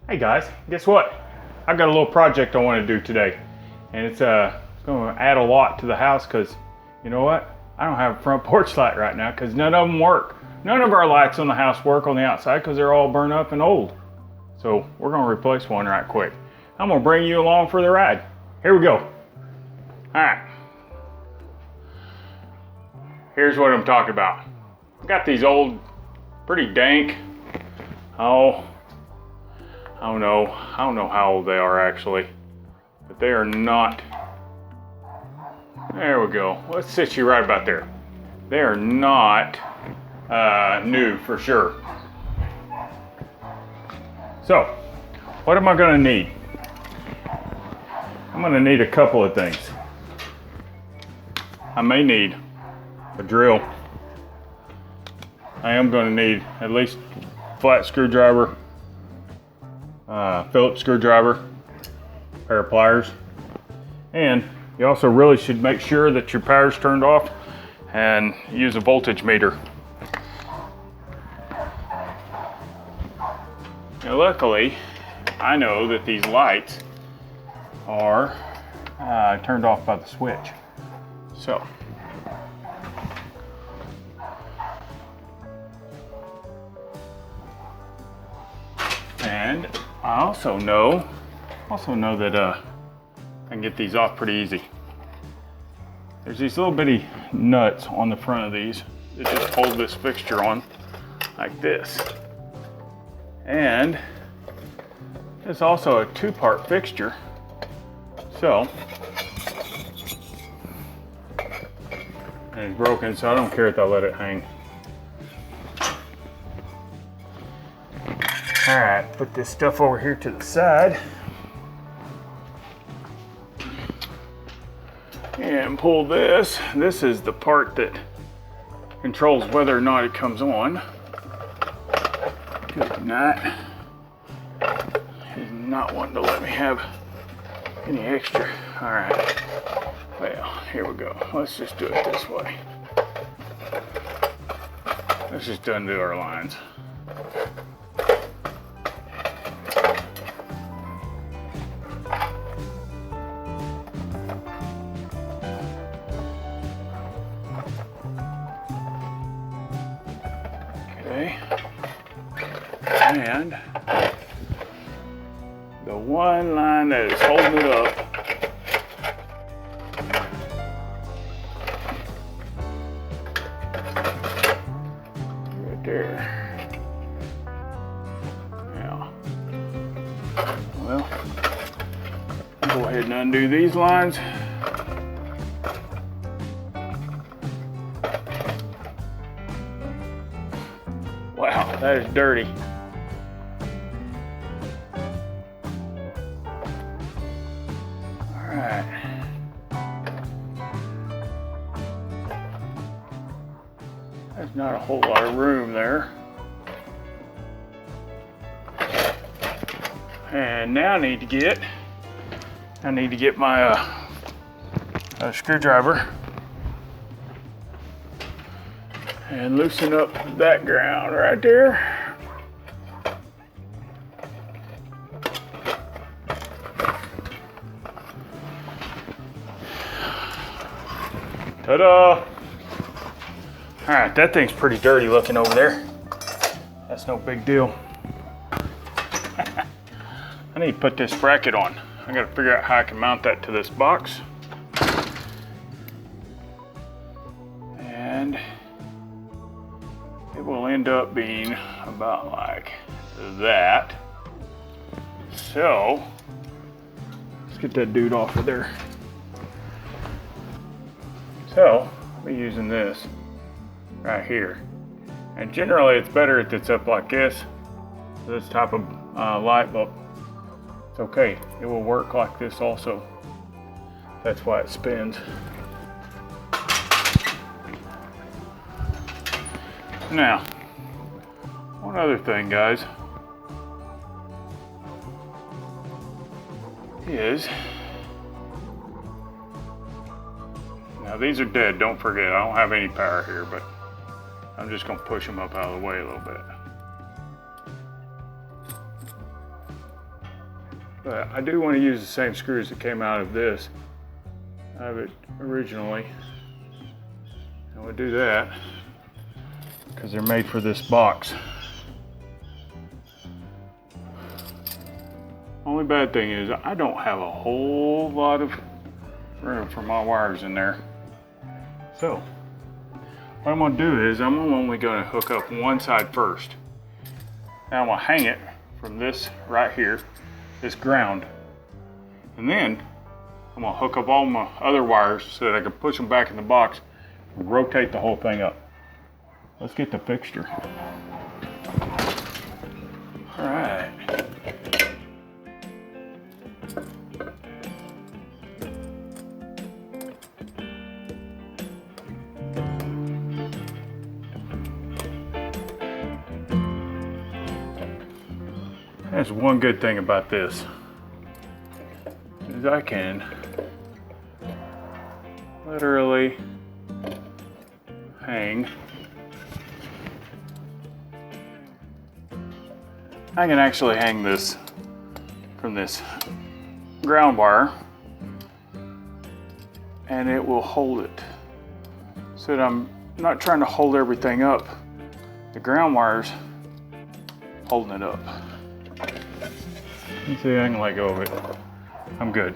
Hey guys, guess what? I've got a little project I want to do today, and it's going to add a lot to the house because you know what? I don't have a front porch light right now because none of them work. None of our lights on the house work on the outside because they're all burned up and old. So we're going to replace one right quick. I'm going to bring you along for the ride. Here we go. All right. Here's what I'm talking about. I've got these old, pretty dank, I don't know how old they are actually, but they are not, there we go. Let's sit you right about there. They are not new for sure. So, what am I gonna need? I'm gonna need a couple of things. I may need a drill. I am gonna need at least a flat screwdriver, Phillips screwdriver, pair of pliers, and you also really should make sure that your power's turned off and use a voltage meter. Now luckily, I know that these lights are turned off by the switch. So, and I also know that I can get these off pretty easy. There's these little bitty nuts on the front of these that just hold this fixture on like this. And it's also a two-part fixture. So, and it's broken, so I don't care if I let it hang. All right, put this stuff over here to the side. And pull this. This is the part that controls whether or not it comes on. Good night. He's not wanting to let me have any extra. All right. Well, here we go. Let's just do it this way. Let's just undo our lines. Okay. And the one line that is holding it up right there. Now, well, go ahead and undo these lines. Wow, that is dirty. All right. There's not a whole lot of room there. And now I need to get my screwdriver and loosen up that ground right there. Ta-da! All right, that thing's pretty dirty looking over there. That's no big deal. I need to put this bracket on. I gotta figure out how I can mount that to this box. And it will end up being about like that. So, let's get that dude off of there. So, I'll be using this right here. And generally it's better if it's up like this type of light bulb. It's okay, it will work like this also. That's why it spins. Now, one other thing, guys, is, now these are dead, don't forget, I don't have any power here, but I'm just gonna push them up out of the way a little bit. But I do want to use the same screws that came out of this, out of it originally. And we'll do that because they're made for this box. Only bad thing is I don't have a whole lot of room for my wires in there. So what I'm gonna do is I'm only gonna hook up one side first. Now I'm gonna hang it from this right here, this ground. And then I'm gonna hook up all my other wires so that I can push them back in the box and rotate the whole thing up. Let's get the fixture. All right. There's one good thing about this, is I can literally hang. I can actually hang this from this ground wire and it will hold it so that I'm not trying to hold everything up. The ground wire's holding it up. You see, I can let go of it. I'm good.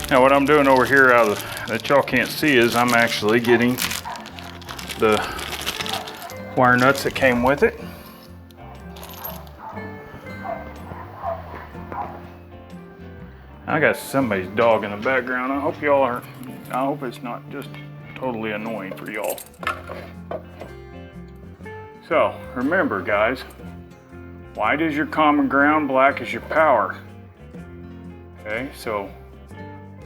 Now what I'm doing over here that y'all can't see is I'm actually getting the wire nuts that came with it. I got somebody's dog in the background. I hope y'all aren't, I hope it's not just totally annoying for y'all. So remember guys, white is your common ground, black is your power. Okay, so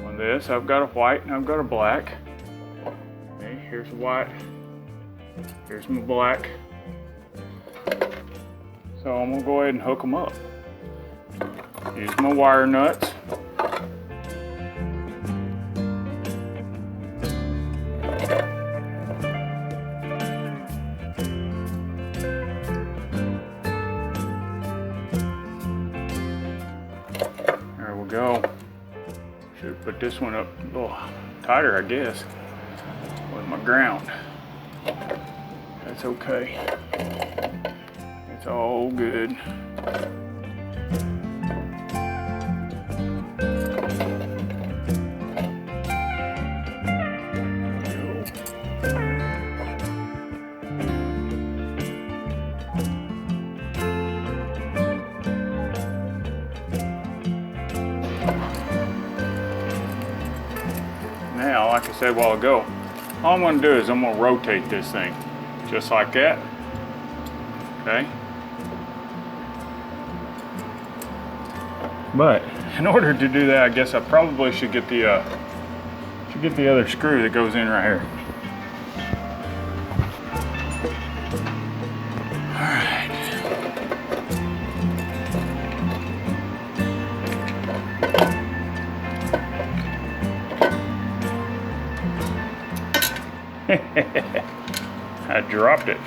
on this I've got a white and I've got a black. Okay, here's the white, here's my black. So I'm gonna go ahead and hook them up. Use my wire nuts. There we go. Should put this one up a little tighter, I guess, with my ground. That's okay. It's all good. Now, like I said a while ago, all I'm going to do is I'm going to rotate this thing just like that. Okay. But in order to do that, I guess I probably should get the other screw that goes in right here. All right. I dropped it.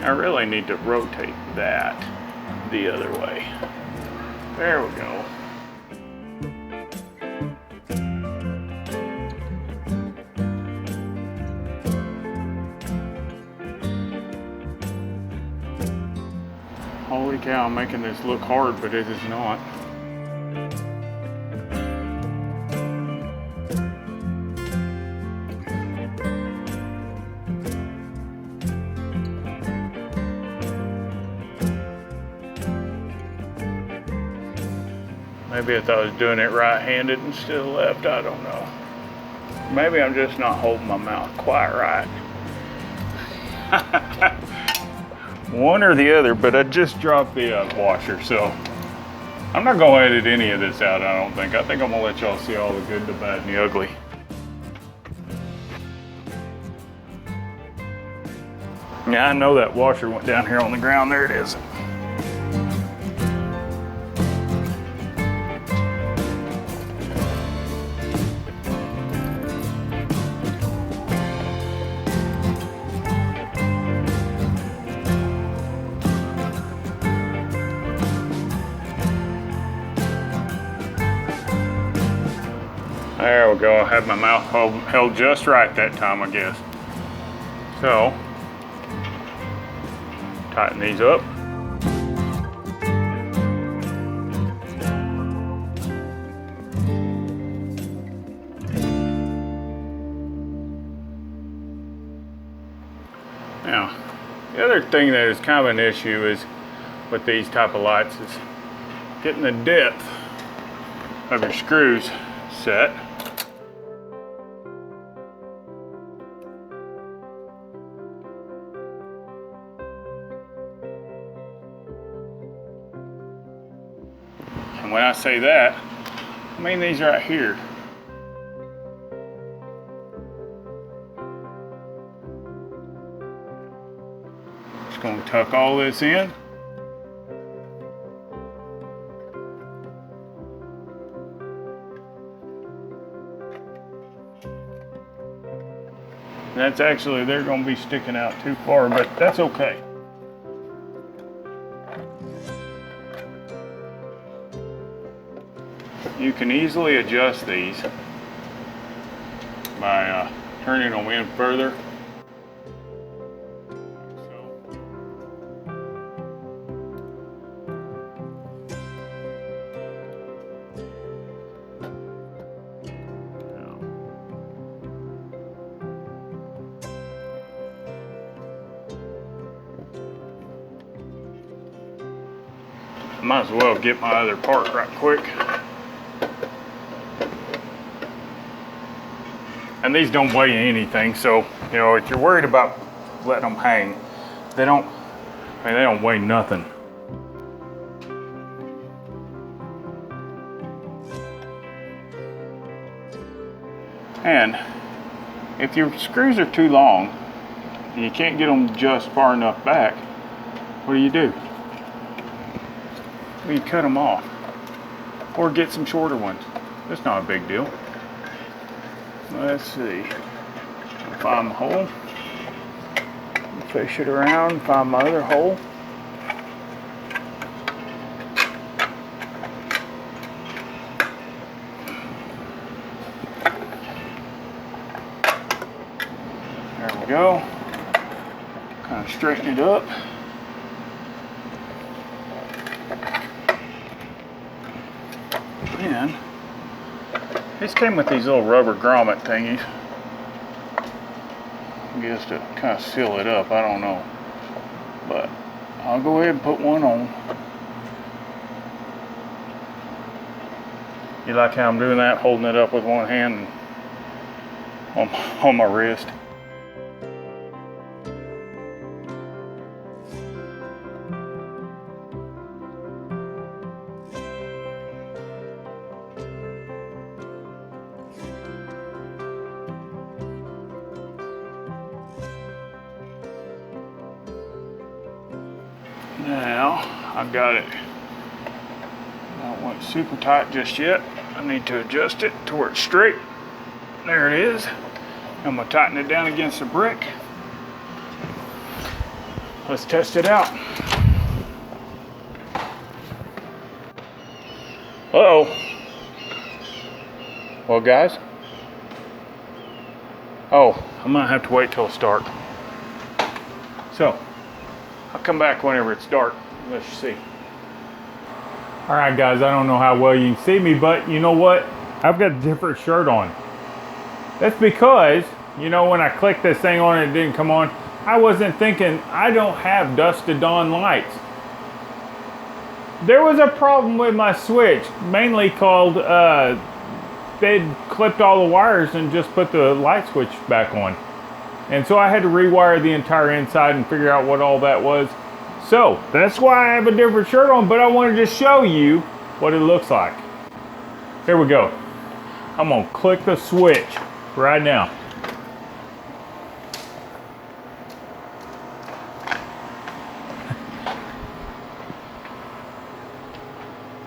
I really need to rotate that the other way. There we go. Holy cow, I'm making this look hard, but it is not. Maybe I thought I was doing it right-handed instead of left, I don't know. Maybe I'm just not holding my mouth quite right. One or the other, but I just dropped the washer, so I'm not gonna edit any of this out, I don't think. I think I'm gonna let y'all see all the good, the bad, and the ugly. Yeah, I know that washer went down here on the ground. There it is. There we go. I had my mouth held just right that time, I guess. So, tighten these up. Now, the other thing that is kind of an issue is with these type of lights is getting the depth of your screws set. And when I say that, I mean these right here. Just going to tuck all this in. That's actually, they're going to be sticking out too far, but that's okay. You can easily adjust these by turning them in further. Might as well get my other part right quick. And these don't weigh anything, so you know if you're worried about letting them hang, they don't weigh nothing. And if your screws are too long and you can't get them just far enough back, what do? Well, you cut them off or get some shorter ones. That's not a big deal. Let's see. Find my hole. Fish it around, find my other hole. There we go. Kind of straighten it up. And these came with these little rubber grommet thingies. I guess to kind of seal it up, I don't know. But I'll go ahead and put one on. You like how I'm doing that, holding it up with one hand on my wrist? Now, I've got it. I don't want it super tight just yet. I need to adjust it to where it's straight. There it is. I'm going to tighten it down against the brick. Let's test it out. Uh-oh. Well, guys. Oh, I might have to wait till it's dark. So, I'll come back whenever it's dark. Let's see. All right, guys, I don't know how well you can see me, but you know what? I've got a different shirt on. That's because, you know, when I clicked this thing on and it didn't come on, I wasn't thinking I don't have dusk to dawn lights. There was a problem with my switch, mainly called they'd clipped all the wires and just put the light switch back on. And so I had to rewire the entire inside and figure out what all that was. So that's why I have a different shirt on, but I wanted to show you what it looks like. Here we go. I'm gonna click the switch right now.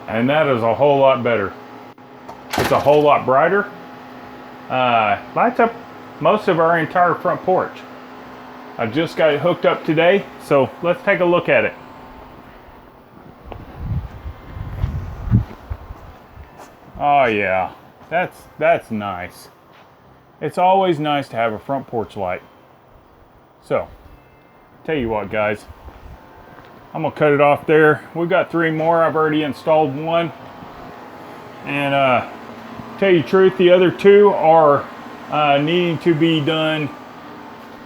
And that is a whole lot better. It's a whole lot brighter. Lights up most of our entire front porch. I just got it hooked up today, so let's take a look at it. Oh yeah, That's nice. It's always nice to have a front porch light. So, tell you what, guys, I'm gonna cut it off there. We've got 3 more. I've already installed one, and tell you the truth, the other 2 are needing to be done.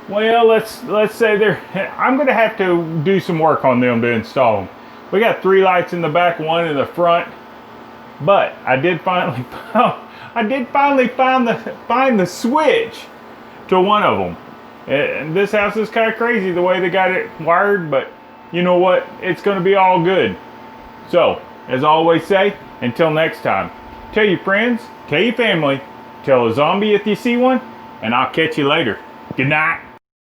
Well, let's say I'm gonna have to do some work on them to install them. We got 3 lights in the back, 1 in the front, but I did finally find the switch to one of them. And this house is kind of crazy the way they got it wired, but you know what? It's going to be all good. So, as I always say, until next time, tell your friends, tell your family, tell a zombie if you see one, and I'll catch you later. Good night.